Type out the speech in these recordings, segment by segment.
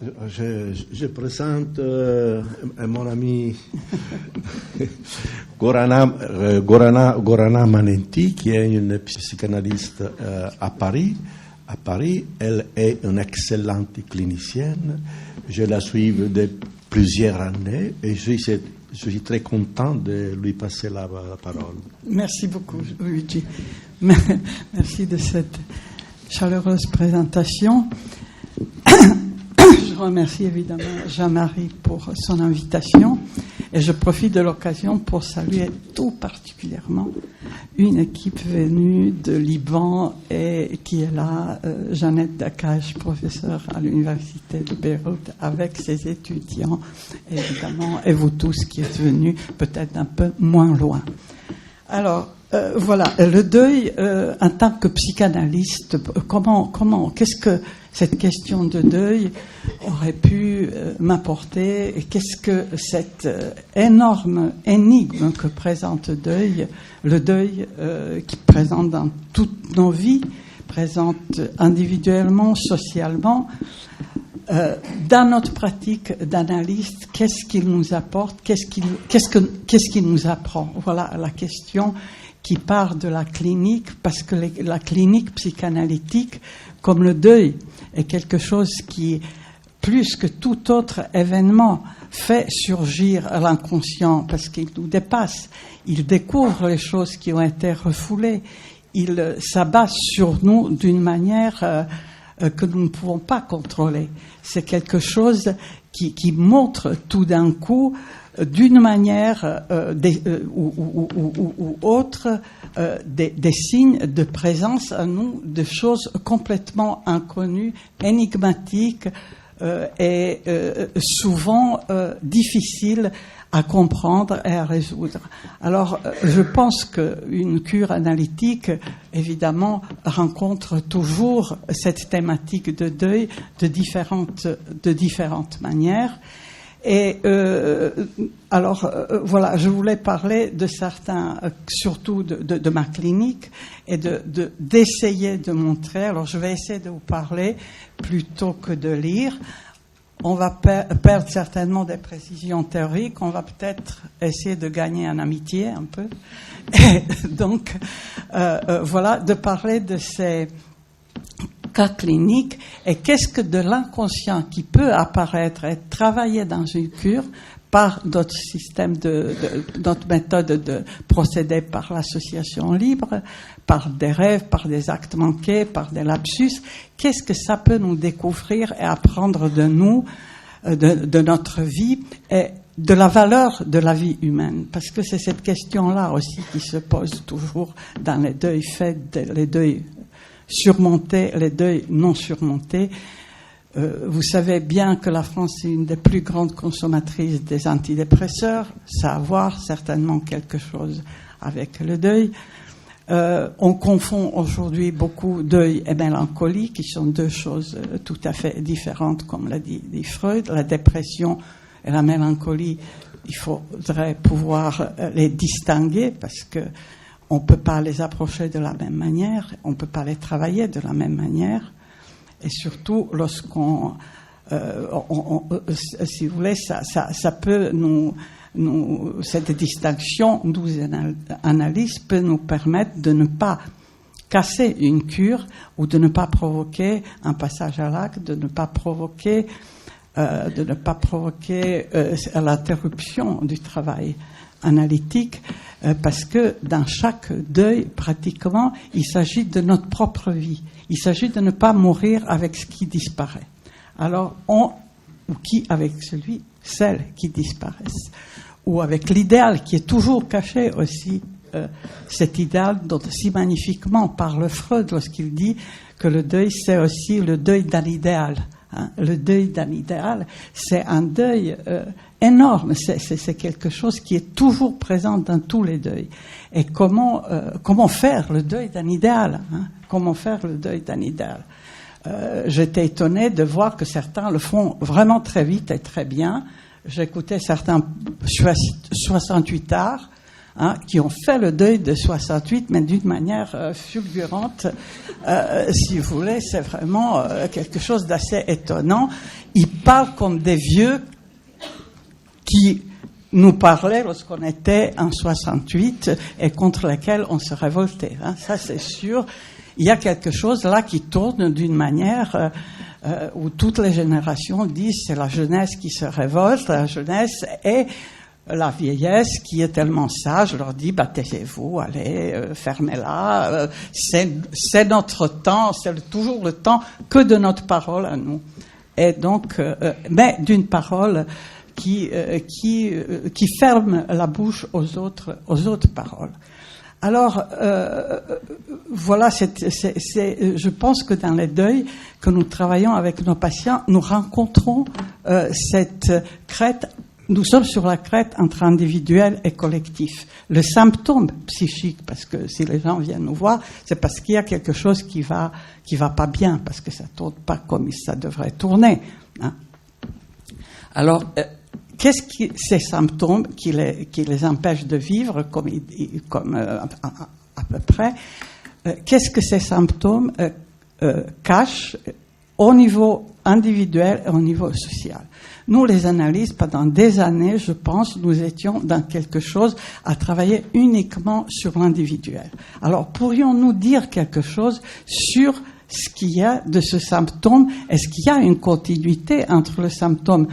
Je présente mon ami Gorana Manenti, qui est une psychanalyste à Paris. Elle est une excellente clinicienne. Je la suis depuis plusieurs années et je suis très content de lui passer la parole. Merci beaucoup, Luigi. Merci de cette chaleureuse présentation. Je remercie évidemment Jean-Marie pour son invitation et je profite de l'occasion pour saluer tout particulièrement une équipe venue de Liban et qui est là, Jeannette Dakash, professeure à l'université de Beyrouth, avec ses étudiants évidemment, et vous tous qui êtes venus peut-être un peu moins loin. Alors, voilà, le deuil, en tant que psychanalyste, qu'est-ce que cette question de deuil aurait pu m'apporter et qu'est-ce que cette énorme énigme que présente le deuil qui présente dans toutes nos vies, présente individuellement, socialement, dans notre pratique d'analyste, qu'est-ce qu'il nous apporte, qu'est-ce qu'il nous apprend? Voilà la question qui part de la clinique, parce que la clinique psychanalytique, comme le deuil, est quelque chose qui, plus que tout autre événement, fait surgir l'inconscient, parce qu'il nous dépasse. Il découvre les choses qui ont été refoulées. Il s'abat sur nous d'une manière que nous ne pouvons pas contrôler. C'est quelque chose qui montre tout d'un coup, d'une manière ou autre, des signes de présence à nous, de choses complètement inconnues, énigmatiques et souvent difficiles à comprendre et à résoudre. Alors, je pense qu'une cure analytique, évidemment, rencontre toujours cette thématique de deuil de différentes manières. Et voilà, je voulais parler de certains, surtout de ma clinique, et d'essayer de montrer. Alors, je vais essayer de vous parler plutôt que de lire. On va perdre certainement des précisions théoriques. On va peut-être essayer de gagner en amitié un peu. Et donc, voilà, de parler de ces cas cliniques et qu'est-ce que de l'inconscient qui peut apparaître et travailler dans une cure par d'autres systèmes d'autres méthodes de procéder par l'association libre, par des rêves, par des actes manqués, par des lapsus. Qu'est-ce que ça peut nous découvrir et apprendre de nous, de notre vie et de la valeur de la vie humaine? Parce que c'est cette question-là aussi qui se pose toujours dans les deuils faits, les deuils surmontés, les deuils non surmontés. Vous savez bien que la France est une des plus grandes consommatrices des antidépresseurs. Ça a à voir certainement quelque chose avec le deuil. On confond aujourd'hui beaucoup deuil et mélancolie, qui sont deux choses tout à fait différentes, comme l'a dit Freud. La dépression et la mélancolie, il faudrait pouvoir les distinguer parce que on ne peut pas les approcher de la même manière, on ne peut pas les travailler de la même manière. Et surtout, lorsqu'on, si vous voulez, ça peut cette distinction, nous analystes, peut nous permettre de ne pas casser une cure ou de ne pas provoquer un passage à l'acte, de ne pas provoquer l'interruption du travail analytique, parce que dans chaque deuil, pratiquement, il s'agit de notre propre vie. Il s'agit de ne pas mourir avec ce qui disparaît. Alors, avec celles qui disparaissent, ou avec l'idéal qui est toujours caché aussi, cet idéal dont si magnifiquement parle Freud lorsqu'il dit que le deuil, c'est aussi le deuil d'un idéal. Le deuil d'un idéal, c'est un deuil énorme, c'est quelque chose qui est toujours présent dans tous les deuils. Et comment faire le deuil d'un idéal, Comment faire le deuil d'un idéal? J'étais étonnée de voir que certains le font vraiment très vite et très bien. J'écoutais certains 68 arts qui ont fait le deuil de 68, mais d'une manière fulgurante, si vous voulez. C'est vraiment quelque chose d'assez étonnant. Ils parlent comme des vieux qui nous parlaient lorsqu'on était en 68 et contre lesquels on se révoltait. Ça, c'est sûr. Il y a quelque chose là qui tourne d'une manière où toutes les générations disent c'est la jeunesse qui se révolte, la jeunesse, et la vieillesse qui est tellement sage leur dit taisez-vous, allez, fermez-la, c'est notre temps, c'est toujours le temps que de notre parole à nous. Et donc, mais d'une parole qui ferme la bouche aux autres paroles. Alors, voilà, je pense que dans les deuils que nous travaillons avec nos patients, nous rencontrons cette crête. Nous sommes sur la crête entre individuel et collectif. Le symptôme psychique, parce que si les gens viennent nous voir, c'est parce qu'il y a quelque chose qui va pas bien, parce que ça tourne pas comme ça devrait tourner. Alors, ces symptômes qui les empêchent de vivre comme à peu près, qu'est-ce que ces symptômes cachent au niveau individuel et au niveau social? Nous, les analystes, pendant des années, je pense, nous étions dans quelque chose à travailler uniquement sur l'individuel. Alors, pourrions-nous dire quelque chose sur ce qu'il y a de ce symptôme? Est-ce qu'il y a une continuité entre le symptôme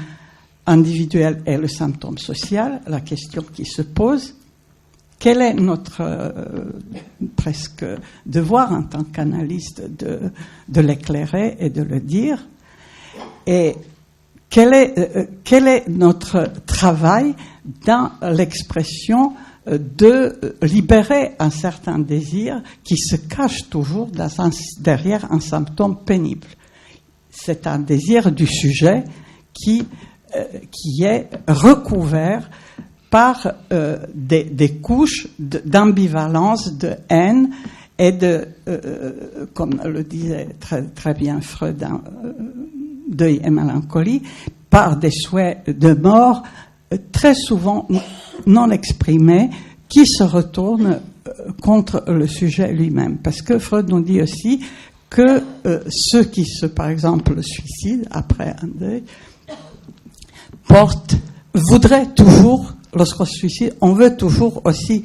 individuel et le symptôme social? La question qui se pose. Quel est notre presque devoir en tant qu'analyste de l'éclairer et de le dire? Et quel est notre travail dans l'expression de libérer un certain désir qui se cache toujours derrière un symptôme pénible? C'est un désir du sujet qui est recouvert par des couches d'ambivalence, de haine et comme le disait très, très bien Freud dans Deuil et mélancolie, par des souhaits de mort très souvent non exprimés qui se retournent contre le sujet lui-même. Parce que Freud nous dit aussi que ceux qui par exemple, suicident après un deuil, voudraient toujours, lorsqu'on se suicide, on veut toujours aussi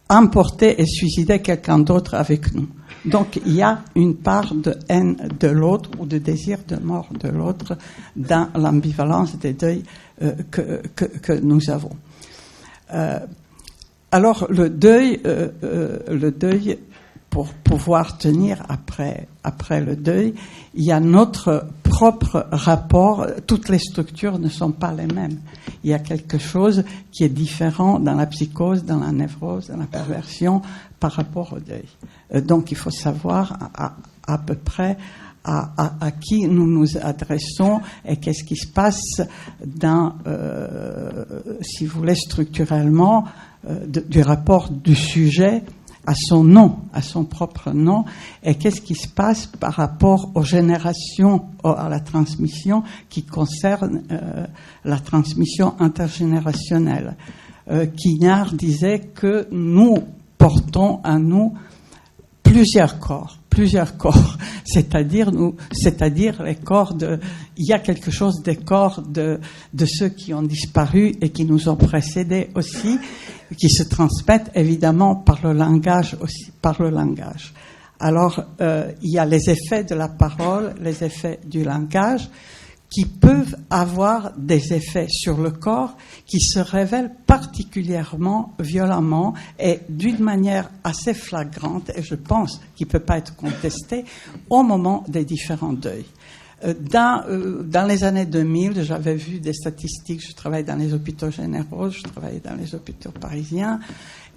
emporter et suicider quelqu'un d'autre avec nous. Donc, il y a une part de haine de l'autre ou de désir de mort de l'autre dans l'ambivalence des deuils que nous avons. Alors, le deuil, pour pouvoir tenir après le deuil, il y a notre propre rapport. Toutes les structures ne sont pas les mêmes. Il y a quelque chose qui est différent dans la psychose, dans la névrose, dans la perversion par rapport au deuil. Donc il faut savoir à peu près à qui nous nous adressons et qu'est-ce qui se passe dans, si vous voulez, structurellement, du rapport du sujet à son nom, à son propre nom, et qu'est-ce qui se passe par rapport aux générations, à la transmission qui concerne la transmission intergénérationnelle. Quignard disait que nous portons en nous plusieurs corps, c'est-à-dire les corps il y a quelque chose des corps de ceux qui ont disparu et qui nous ont précédés aussi, qui se transmettent évidemment par le langage aussi, par le langage. Alors, il y a les effets de la parole, les effets du langage, qui peuvent avoir des effets sur le corps qui se révèlent particulièrement violemment et d'une manière assez flagrante, et je pense qu'il ne peut pas être contesté, au moment des différents deuils. Dans les années 2000, j'avais vu des statistiques, je travaillais dans les hôpitaux généraux, je travaillais dans les hôpitaux parisiens,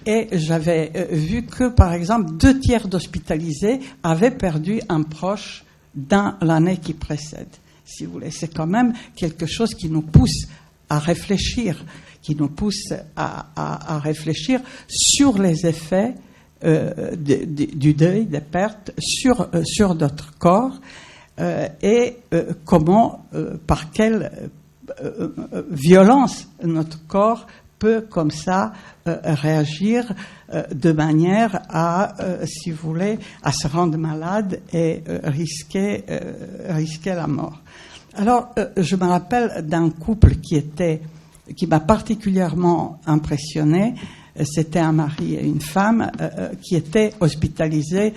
et j'avais vu que, par exemple, 2/3 d'hospitalisés avaient perdu un proche dans l'année qui précède. Si vous voulez, c'est quand même quelque chose qui nous pousse à réfléchir, à réfléchir sur les effets du deuil, des pertes sur notre corps et comment, par quelle violence notre corps peut comme ça réagir de manière à, si vous voulez, à se rendre malade et risquer la mort. Alors, je me rappelle d'un couple qui m'a particulièrement impressionné. C'était un mari et une femme qui étaient hospitalisés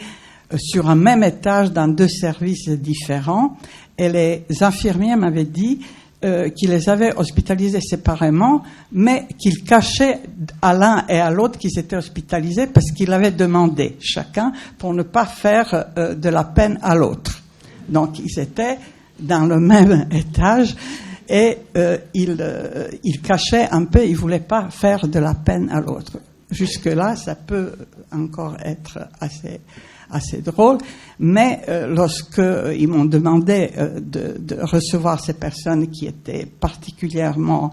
sur un même étage dans 2 services différents. Et les infirmiers m'avaient dit qu'ils les avaient hospitalisés séparément, mais qu'ils cachaient à l'un et à l'autre qu'ils étaient hospitalisés parce qu'ils l'avaient demandé, chacun, pour ne pas faire de la peine à l'autre. Donc, ils étaient dans le même étage et ils cachaient un peu, ils ne voulaient pas faire de la peine à l'autre. Jusque-là, ça peut encore être assez drôle, mais lorsque ils m'ont demandé de recevoir ces personnes qui étaient particulièrement,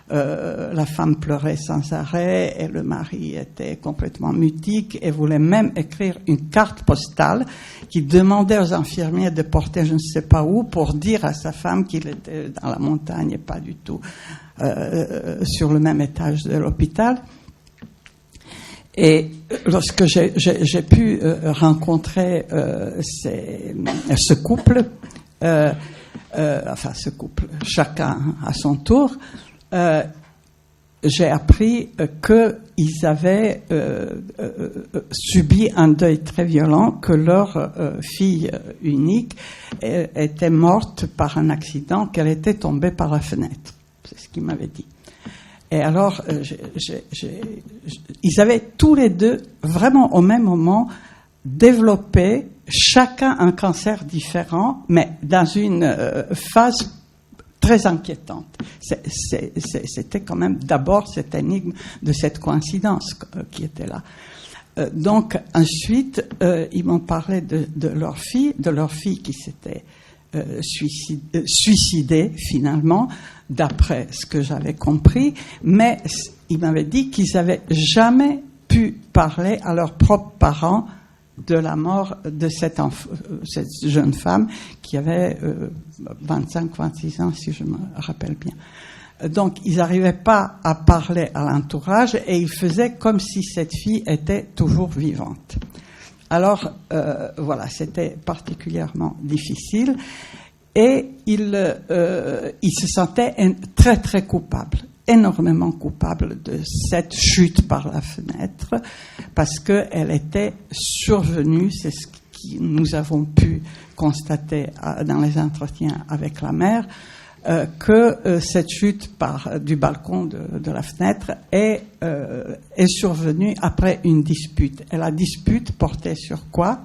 la femme pleurait sans arrêt et le mari était complètement mutique et voulait même écrire une carte postale qui demandait aux infirmiers de porter je ne sais pas où pour dire à sa femme qu'il était dans la montagne et pas du tout sur le même étage de l'hôpital. Et lorsque j'ai pu rencontrer ce couple, chacun à son tour, j'ai appris qu'ils avaient subi un deuil très violent, que leur fille unique était morte par un accident, qu'elle était tombée par la fenêtre. C'est ce qu'ils m'avaient dit. Et alors, ils avaient tous les deux, vraiment au même moment, développé chacun un cancer différent, mais dans une phase très inquiétante. C'était quand même d'abord cette énigme de cette coïncidence qui était là. Donc, ensuite, ils m'ont parlé de leur fille qui s'était suicidée finalement, d'après ce que j'avais compris, mais ils m'avaient dit qu'ils n'avaient jamais pu parler à leurs propres parents de la mort de cette jeune femme qui avait 25-26 ans, si je me rappelle bien. Donc, ils n'arrivaient pas à parler à l'entourage et ils faisaient comme si cette fille était toujours vivante. Alors, voilà, c'était particulièrement difficile et ils se sentaient très, très coupables, énormément coupables de cette chute par la fenêtre parce qu'elle était survenue, c'est ce que nous avons pu constater dans les entretiens avec la mère, que cette chute du balcon de la fenêtre est survenue après une dispute. Et la dispute portait sur quoi ?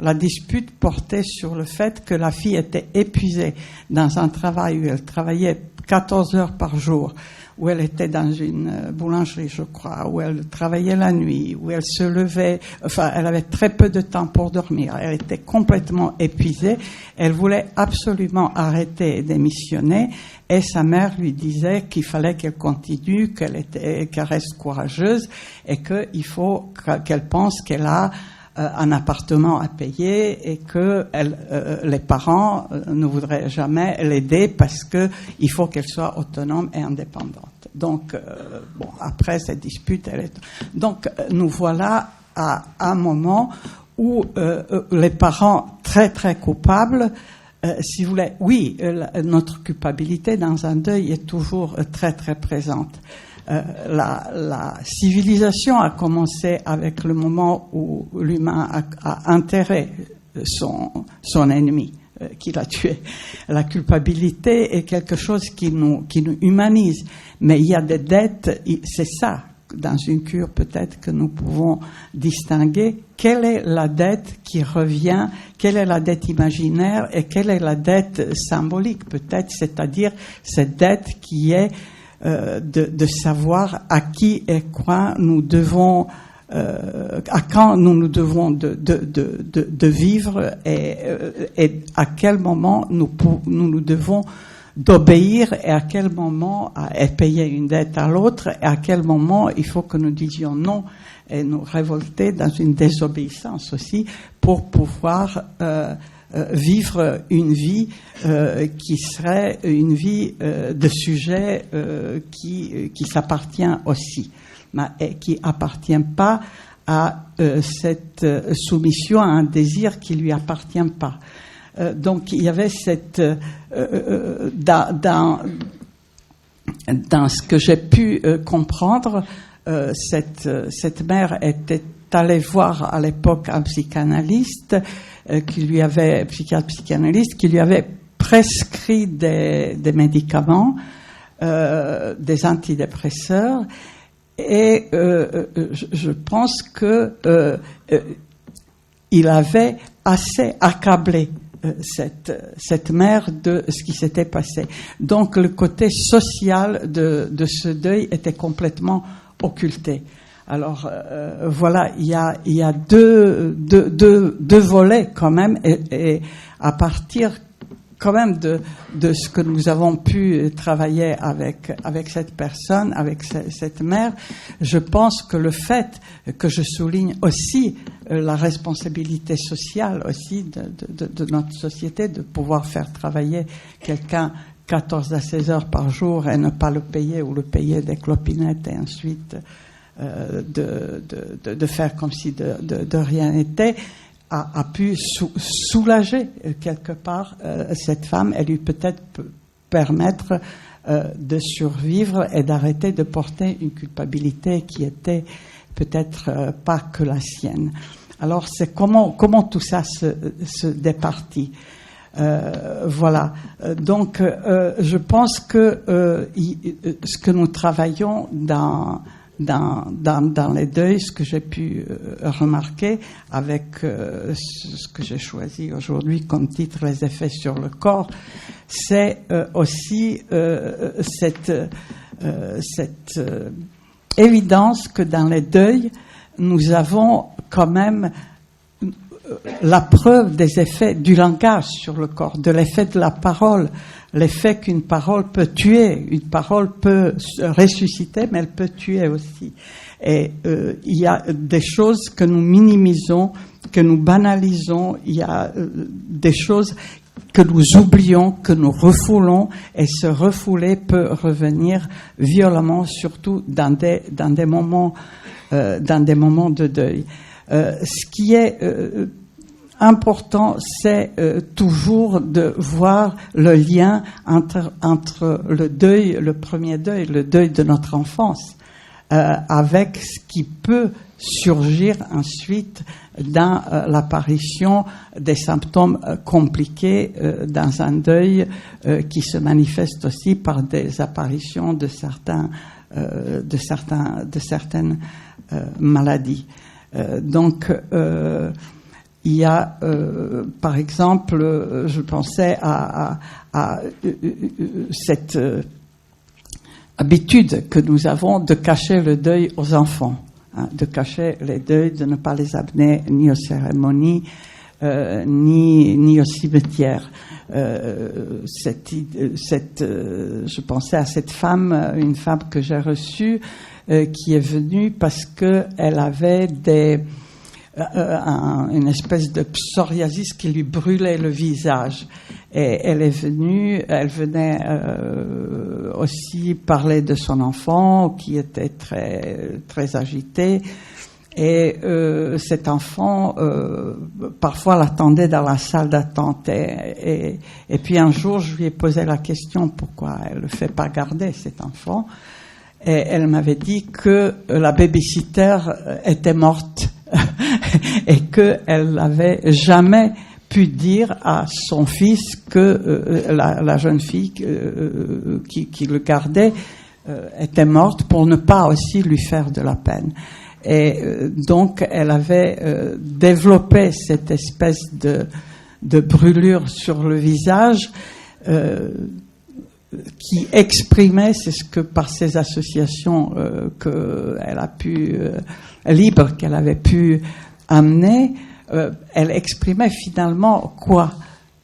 La dispute portait sur le fait que la fille était épuisée dans un travail où elle travaillait 14 heures par jour, où elle était dans une boulangerie, je crois, où elle travaillait la nuit, où elle se levait, enfin, elle avait très peu de temps pour dormir, elle était complètement épuisée, elle voulait absolument arrêter et démissionner, et sa mère lui disait qu'il fallait qu'elle continue, qu'elle reste courageuse, et qu'il faut qu'elle pense qu'elle a un appartement à payer et que les parents ne voudraient jamais l'aider parce que il faut qu'elle soit autonome et indépendante. Donc, bon, après cette dispute, donc nous voilà à un moment où les parents très très coupables, si vous voulez, oui, notre culpabilité dans un deuil est toujours très très présente. La civilisation a commencé avec le moment où l'humain a enterré son ennemi, qui l'a tué. La culpabilité est quelque chose qui nous humanise. Mais il y a des dettes, c'est ça, dans une cure peut-être que nous pouvons distinguer. Quelle est la dette qui revient, quelle est la dette imaginaire et quelle est la dette symbolique peut-être, c'est-à-dire cette dette qui est de savoir à qui et quoi nous devons, à quand nous devons de vivre et à quel moment nous devons d'obéir et à quel moment et payer une dette à l'autre et à quel moment il faut que nous disions non et nous révolter dans une désobéissance aussi pour pouvoir vivre une vie qui serait une vie de sujet qui s'appartient aussi, mais qui appartient pas à cette soumission à un désir qui lui appartient pas. Donc il y avait cette dans ce que j'ai pu comprendre, cette mère était allée voir à l'époque un psychanalyste psychanalyste qui lui avait prescrit des médicaments, des antidépresseurs, et je pense que il avait assez accablé cette mère de ce qui s'était passé. Donc le côté social de ce deuil était complètement occulté. Alors voilà, il y a deux volets quand même, et à partir quand même de ce que nous avons pu travailler avec cette personne, avec cette mère, je pense que le fait que je souligne aussi la responsabilité sociale aussi de notre société, de pouvoir faire travailler quelqu'un 14 à 16 heures par jour et ne pas le payer ou le payer des clopinettes et ensuite de faire comme si de rien n'était, a pu soulager quelque part cette femme et lui peut-être permettre de survivre et d'arrêter de porter une culpabilité qui était peut-être pas que la sienne. Alors c'est comment tout ça se départit. Voilà. Donc je pense que ce que nous travaillons dans les deuils, ce que j'ai pu remarquer avec ce que j'ai choisi aujourd'hui comme titre, les effets sur le corps, c'est aussi cette évidence que dans les deuils, nous avons quand même la preuve des effets du langage sur le corps, de l'effet de la parole, l'effet qu'une parole peut tuer, une parole peut ressusciter, mais elle peut tuer aussi. Et il y a des choses que nous minimisons, que nous banalisons, il y a des choses que nous oublions, que nous refoulons, et ce refouler peut revenir violemment, surtout dans des moments de deuil. Ce qui est important, c'est toujours de voir le lien entre le deuil, le premier deuil, le deuil de notre enfance, avec ce qui peut surgir ensuite dans l'apparition des symptômes compliqués dans un deuil qui se manifeste aussi par des apparitions de certaines maladies. Donc il y a, par exemple, je pensais à cette habitude que nous avons de cacher le deuil aux enfants, de cacher les deuils, de ne pas les amener ni aux cérémonies, ni au cimetière. Je pensais à cette femme, une femme que j'ai reçue, qui est venue parce que elle avait une espèce de psoriasis qui lui brûlait le visage. Et elle venait aussi parler de son enfant qui était très, très agité. Et cet enfant, parfois, l'attendait dans la salle d'attente. Et puis un jour, je lui ai posé la question pourquoi elle ne le fait pas garder, cet enfant. Et elle m'avait dit que la babysitter était morte et qu'elle n'avait jamais pu dire à son fils que la jeune fille qui le gardait était morte pour ne pas aussi lui faire de la peine. Et donc elle avait développé cette espèce de brûlure sur le visage qui exprimait, c'est ce que par ces associations qu'elle a pu libres qu'elle avait pu amener, elle exprimait finalement quoi?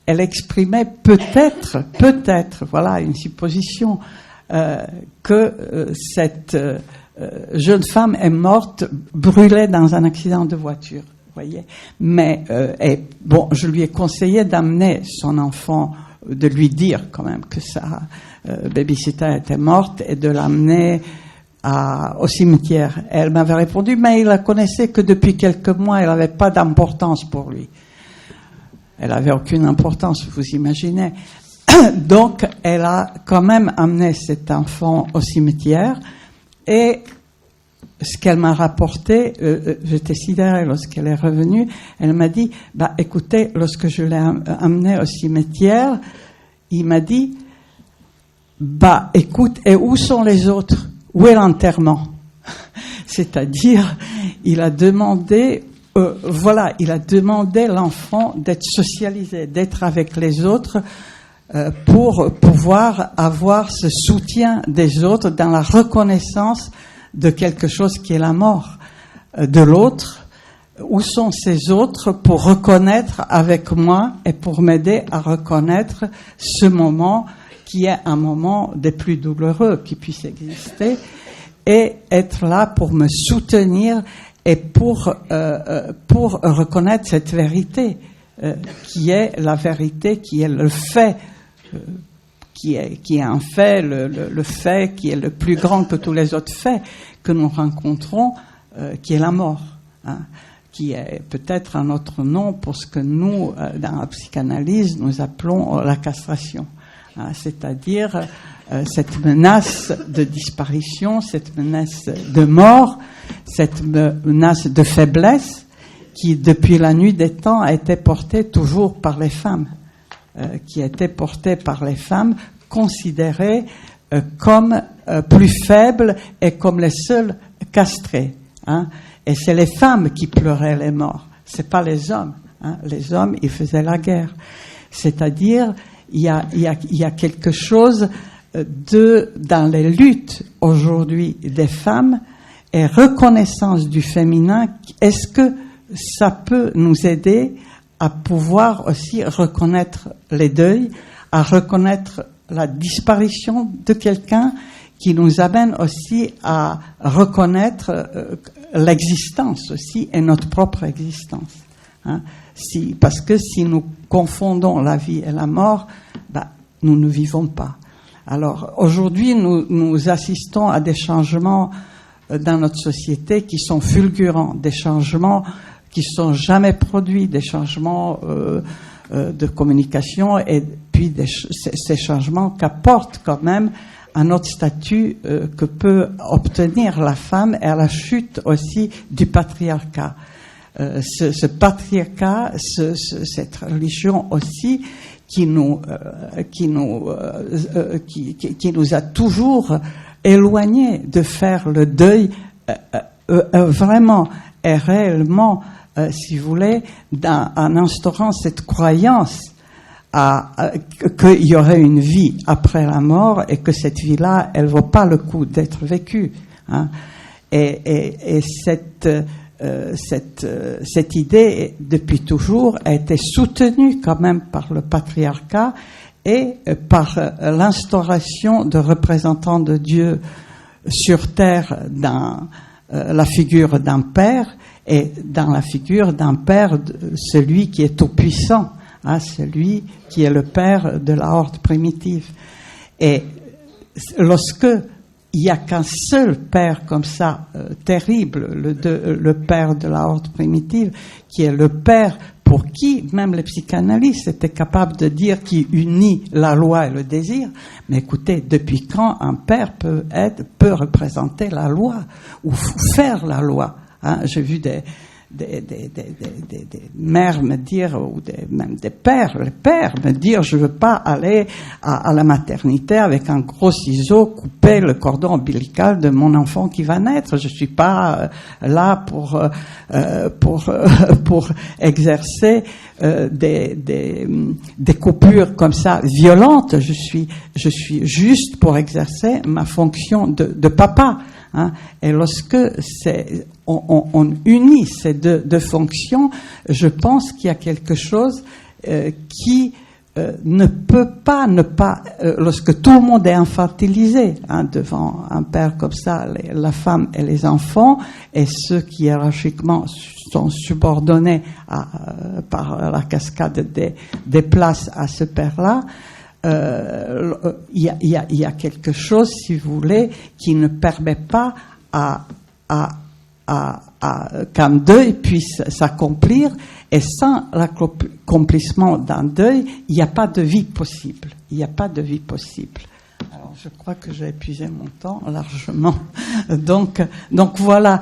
Elle exprimait peut-être, voilà une supposition, que cette jeune femme est morte brûlée dans un accident de voiture. voyez. Mais bon, je lui ai conseillé d'amener son enfant, de lui dire quand même que sa babysitter était morte et de l'amener au cimetière. Elle m'avait répondu, mais il la connaissait que depuis quelques mois, elle n'avait pas d'importance pour lui. Elle n'avait aucune importance, vous imaginez. Donc, elle a quand même amené cet enfant au cimetière et ce qu'elle m'a rapporté, j'étais sidérée lorsqu'elle est revenue, elle m'a dit, écoutez, lorsque je l'ai amené au cimetière, il m'a dit, écoute, et où sont les autres? Où est l'enterrement? C'est-à-dire, il a demandé, il a demandé l'enfant d'être socialisé, d'être avec les autres, pour pouvoir avoir ce soutien des autres dans la reconnaissance de quelque chose qui est la mort de l'autre. Où sont ces autres pour reconnaître avec moi et pour m'aider à reconnaître ce moment qui est un moment des plus douloureux qui puisse exister et être là pour me soutenir et pour reconnaître cette vérité qui est la vérité, qui est le fait qui est un fait, le fait qui est le plus grand que tous les autres faits que nous rencontrons, qui est la mort, hein, qui est peut-être un autre nom pour ce que nous, dans la psychanalyse, nous appelons la castration, hein, c'est-à-dire cette menace de disparition, cette menace de mort, cette menace de faiblesse qui, depuis la nuit des temps, a été portée toujours par les femmes. Qui était portée par les femmes, considérées comme plus faibles et comme les seules castrées. Hein. Et c'est les femmes qui pleuraient les morts, c'est pas les hommes. Hein. Les hommes, ils faisaient la guerre. C'est-à-dire, il y a quelque chose dans les luttes aujourd'hui des femmes et reconnaissance du féminin. Est-ce que ça peut nous aider à pouvoir aussi reconnaître les deuils, à reconnaître la disparition de quelqu'un, qui nous amène aussi à reconnaître l'existence aussi et notre propre existence. Hein. Parce que si nous confondons la vie et la mort, nous ne vivons pas. Alors aujourd'hui, nous assistons à des changements dans notre société qui sont fulgurants, des changements qui ne sont jamais produits, des changements de communication et puis ces changements qu'apportent quand même à notre statut que peut obtenir la femme et à la chute aussi du patriarcat. Ce patriarcat, cette religion aussi qui nous a toujours éloignés de faire le deuil vraiment et réellement, si vous voulez, en instaurant cette croyance qu'il y aurait une vie après la mort et que cette vie-là, elle vaut pas le coup d'être vécue. Hein. Et cette idée, depuis toujours, a été soutenue quand même par le patriarcat et par l'instauration de représentants de Dieu sur terre dans la figure d'un père et dans la figure d'un père, celui qui est tout-puissant, hein, celui qui est le père de la horde primitive. Et lorsque il n'y a qu'un seul père comme ça, terrible, le père de la horde primitive, qui est le père pour qui même les psychanalystes étaient capables de dire qu'il unit la loi et le désir. Mais écoutez, depuis quand un père peut représenter la loi ou faire la loi, hein? J'ai vu des mères me dire, ou même des pères, les pères me dire, je veux pas aller à la maternité avec un gros ciseau couper le cordon ombilical de mon enfant qui va naître. Je suis pas là pour exercer des coupures comme ça violentes. Je suis juste pour exercer ma fonction de papa. Hein. Et lorsque on unit ces deux fonctions, je pense qu'il y a quelque chose qui ne peut pas lorsque tout le monde est infantilisé devant un père comme ça, la femme et les enfants, et ceux qui hiérarchiquement sont subordonnés par la cascade des places à ce père-là, il y a quelque chose, si vous voulez, qui ne permet pas qu'un deuil puisse s'accomplir, et sans l'accomplissement d'un deuil, il n'y a pas de vie possible. Il n'y a pas de vie possible. Alors, je crois que j'ai épuisé mon temps largement. Donc voilà,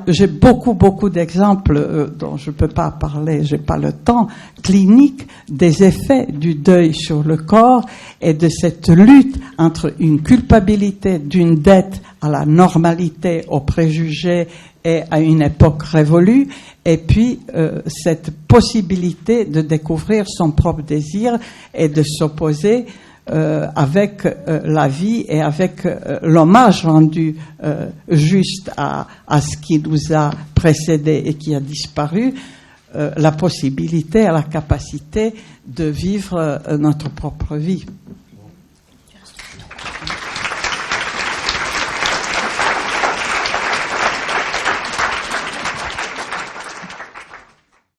j'ai beaucoup d'exemples dont je ne peux pas parler, j'ai pas le temps, cliniques, des effets du deuil sur le corps et de cette lutte entre une culpabilité d'une dette à la normalité, aux préjugés et à une époque révolue, et puis cette possibilité de découvrir son propre désir et de s'opposer avec la vie et avec l'hommage rendu juste à ce qui nous a précédé et qui a disparu, la possibilité, la capacité de vivre notre propre vie.